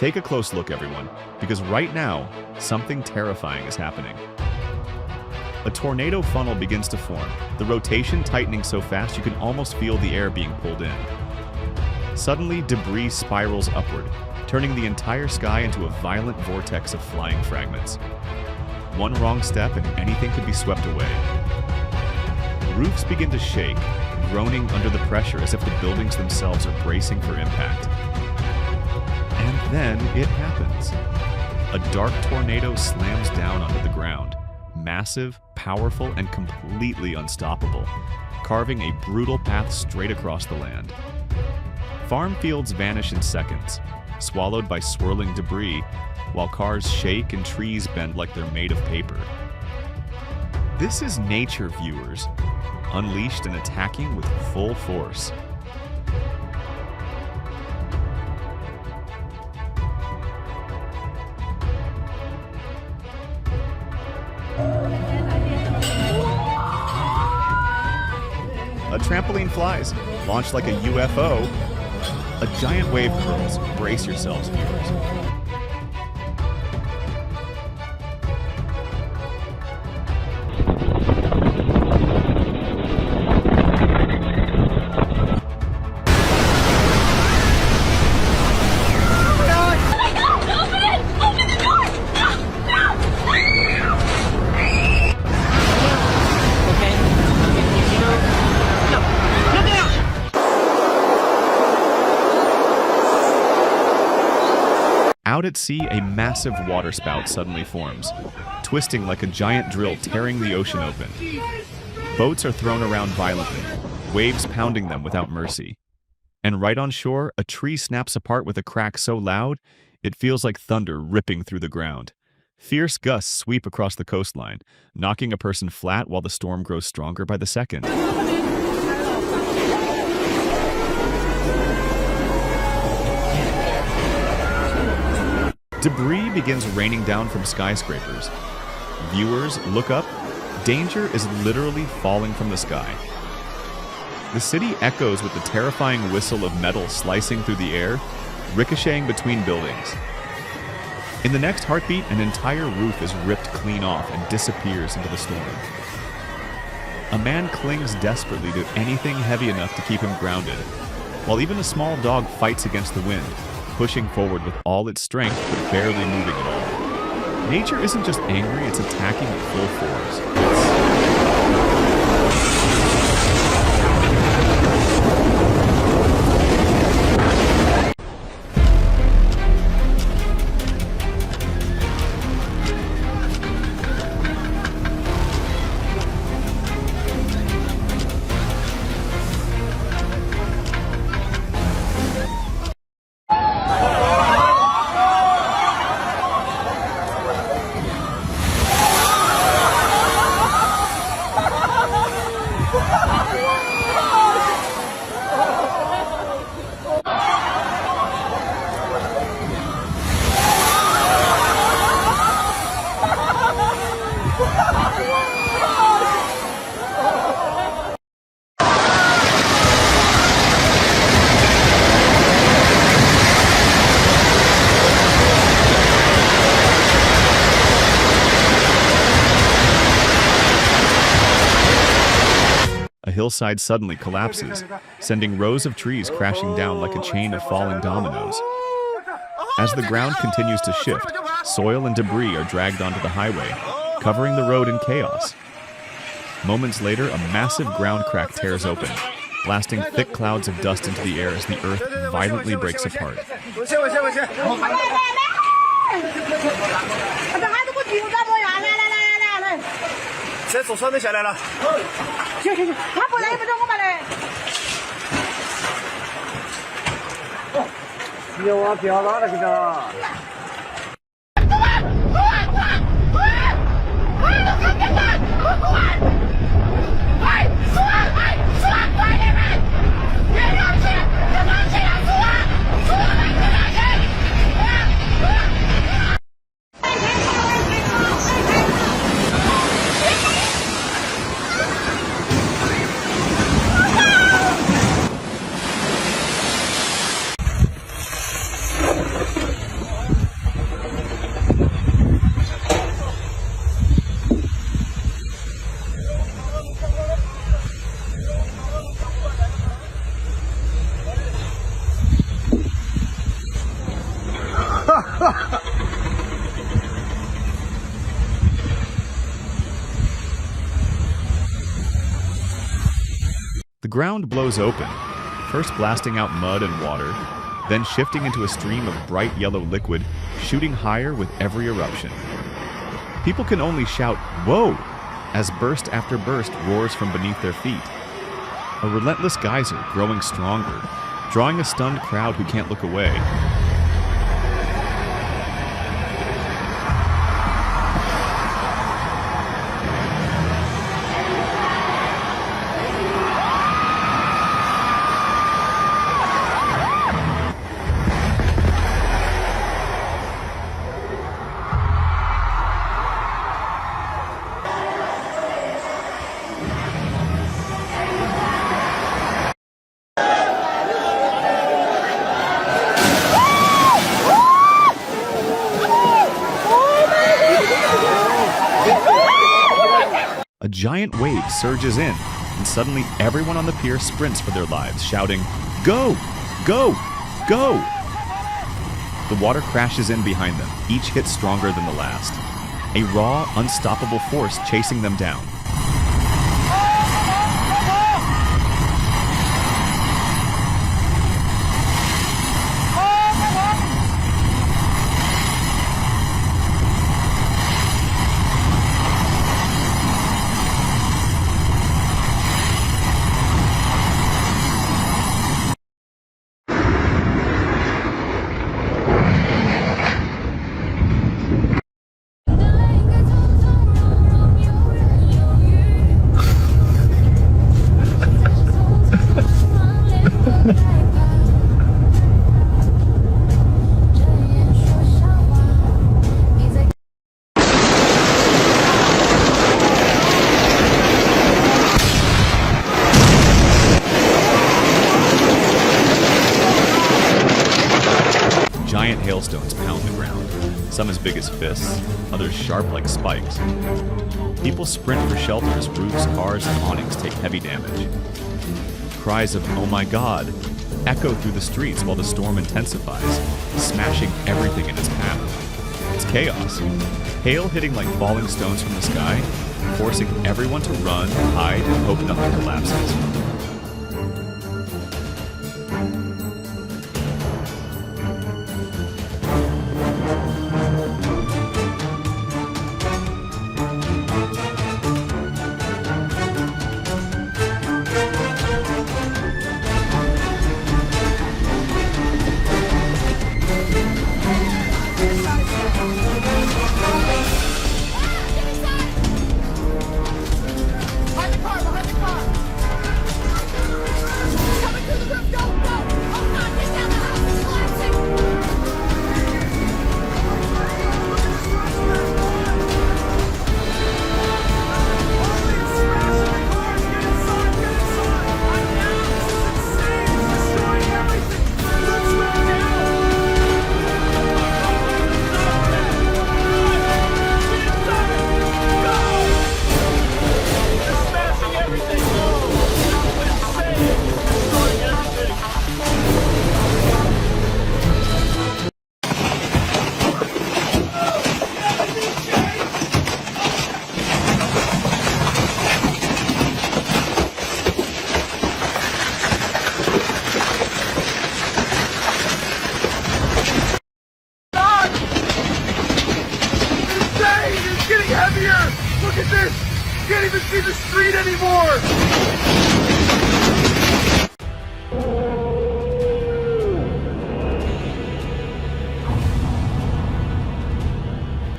Take a close look, everyone, because right now, something terrifying is happening. A tornado funnel begins to form, the rotation tightening so fast you can almost feel the air being pulled in. Suddenly, debris spirals upward, turning the entire sky into a violent vortex of flying fragments. One wrong step and anything could be swept away. Roofs begin to shake, groaning under the pressure as if the buildings themselves are bracing for impact. And then it happens. A dark tornado slams down onto the ground, massive, powerful, and completely unstoppable, carving a brutal path straight across the land. Farm fields vanish in seconds, swallowed by swirling debris, while cars shake and trees bend like they're made of paper. This is nature, viewers, unleashed and attacking with full force. A trampoline flies, launched like a UFO. A giant wave curls. Brace yourselves, viewers. Out at sea, a massive waterspout suddenly forms, twisting like a giant drill tearing the ocean open. Boats are thrown around violently, waves pounding them without mercy. And right on shore, a tree snaps apart with a crack so loud, it feels like thunder ripping through the ground. Fierce gusts sweep across the coastline, knocking a person flat while the storm grows stronger by the second. Debris begins raining down from skyscrapers. Viewers, look up. Danger is literally falling from the sky. The city echoes with the terrifying whistle of metal slicing through the air, ricocheting between buildings. In the next heartbeat, an entire roof is ripped clean off and disappears into the storm. A man clings desperately to anything heavy enough to keep him grounded, while even a small dog fights against the wind, pushing forward with all its strength but barely moving at all. Nature isn't just angry, it's attacking at full force. A hillside suddenly collapses, sending rows of trees crashing down like a chain of falling dominoes. As the ground continues to shift, soil and debris are dragged onto the highway, covering the road in chaos. Moments later, a massive ground crack tears open, blasting thick clouds of dust into the air as the earth violently breaks apart. ground blows open, first blasting out mud and water, then shifting into a stream of bright yellow liquid, shooting higher with every eruption. People can only shout, "Whoa!" as burst after burst roars from beneath their feet. A relentless geyser growing stronger, drawing a stunned crowd who can't look away. A giant wave surges in, and suddenly everyone on the pier sprints for their lives, shouting, "Go! Go! Go!" The water crashes in behind them, each hit stronger than the last. A raw, unstoppable force chasing them down. Giant hailstones pound the ground, some as big as fists, others sharp like spikes. People sprint for shelter as roofs, cars, and awnings take heavy damage. Cries of "Oh my God!" echo through the streets while the storm intensifies, smashing everything in its path. It's chaos. Hail hitting like falling stones from the sky, forcing everyone to run, hide, and hope nothing collapses. Look at this! Can't even see the street anymore!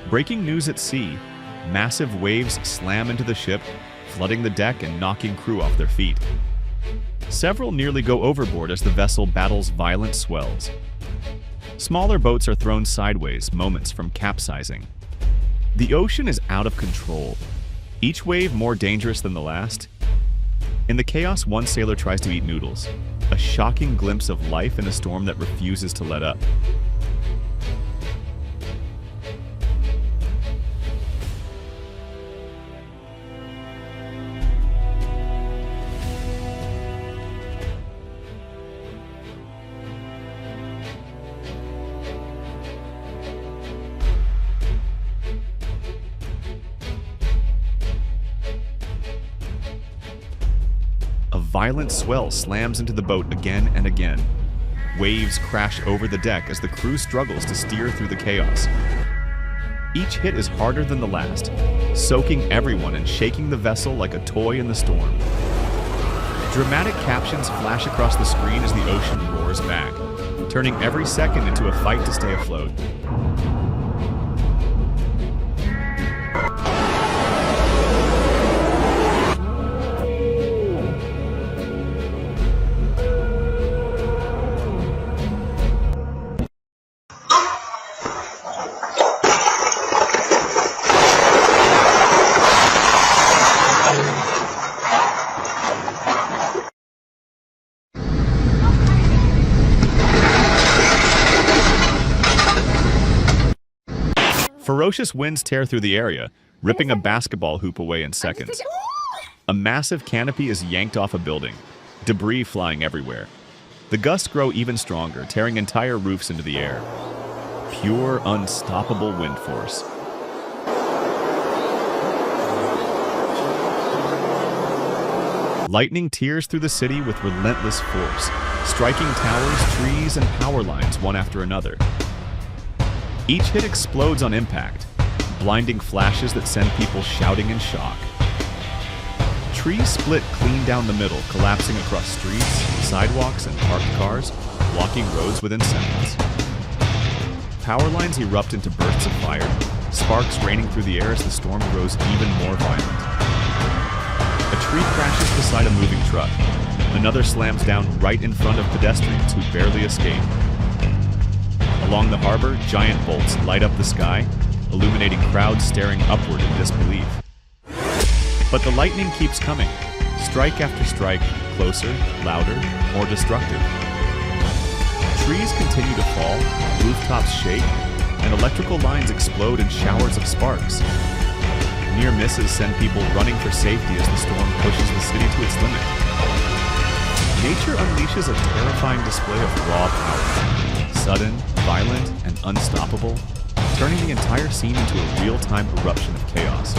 Breaking news at sea. Massive waves slam into the ship, flooding the deck and knocking crew off their feet. Several nearly go overboard as the vessel battles violent swells. Smaller boats are thrown sideways, moments from capsizing. The ocean is out of control, each wave more dangerous than the last. In the chaos, one sailor tries to eat noodles, a shocking glimpse of life in a storm that refuses to let up. A violent swell slams into the boat again and again. Waves crash over the deck as the crew struggles to steer through the chaos. Each hit is harder than the last, soaking everyone and shaking the vessel like a toy in the storm. Dramatic captions flash across the screen as the ocean roars back, turning every second into a fight to stay afloat. Ferocious winds tear through the area, ripping a basketball hoop away in seconds. A massive canopy is yanked off a building, debris flying everywhere. The gusts grow even stronger, tearing entire roofs into the air. Pure, unstoppable wind force. Lightning tears through the city with relentless force, striking towers, trees, and power lines one after another. Each hit explodes on impact, blinding flashes that send people shouting in shock. Trees split clean down the middle, collapsing across streets, sidewalks, and parked cars, blocking roads within seconds. Power lines erupt into bursts of fire, sparks raining through the air as the storm grows even more violent. A tree crashes beside a moving truck. Another slams down right in front of pedestrians who barely escape. Along the harbor, giant bolts light up the sky, illuminating crowds staring upward in disbelief. But the lightning keeps coming, strike after strike, closer, louder, more destructive. Trees continue to fall, rooftops shake, and electrical lines explode in showers of sparks. Near misses send people running for safety as the storm pushes the city to its limit. Nature unleashes a terrifying display of raw power, sudden, violent, and unstoppable, turning the entire scene into a real-time eruption of chaos.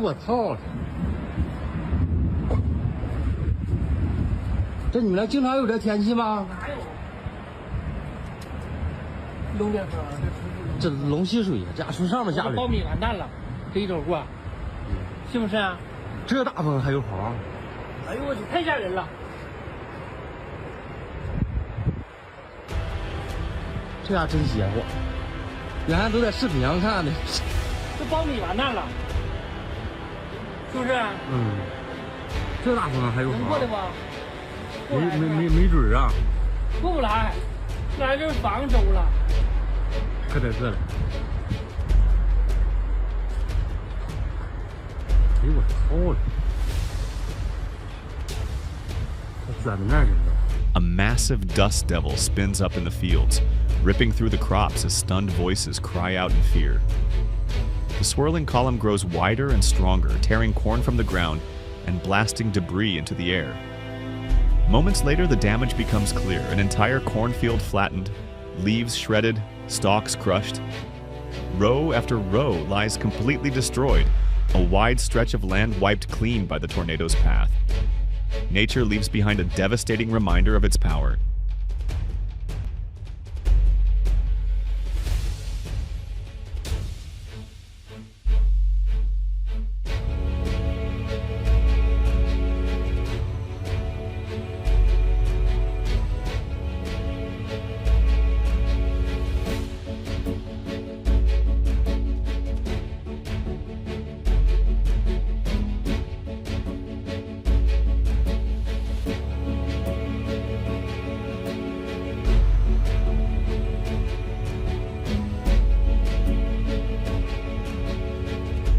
我操！这你们那经常有这天气吗？哪有？龙卷风，这龙吸水，这家从上面下来。苞米完蛋了，这一周过，是不是啊？这大风还有跑？哎呦我去，太吓人了！这家真邪乎，原来都在视频上看的。这苞米完蛋了，是不是？嗯，这大风还有跑？能过来不？没准啊，过不来，来这防州了。可得是了。哎呦我操了！它钻到那儿去了。A massive dust devil spins up in the fields, ripping through the crops as stunned voices cry out in fear. The swirling column grows wider and stronger, tearing corn from the ground and blasting debris into the air. Moments later, the damage becomes clear. An entire cornfield flattened, leaves shredded, stalks crushed. Row after row lies completely destroyed, a wide stretch of land wiped clean by the tornado's path. Nature leaves behind a devastating reminder of its power.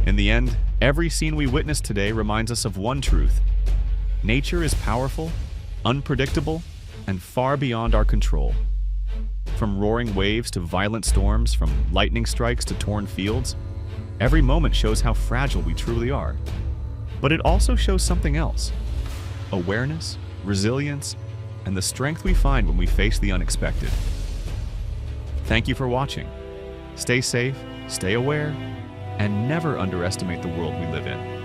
In the end, every scene we witness today reminds us of one truth. Nature is powerful, unpredictable, and far beyond our control. From roaring waves to violent storms, from lightning strikes to torn fields, every moment shows how fragile we truly are. But it also shows something else: awareness, resilience, and the strength we find when we face the unexpected. Thank you for watching. Stay safe, stay aware, and never underestimate the world we live in.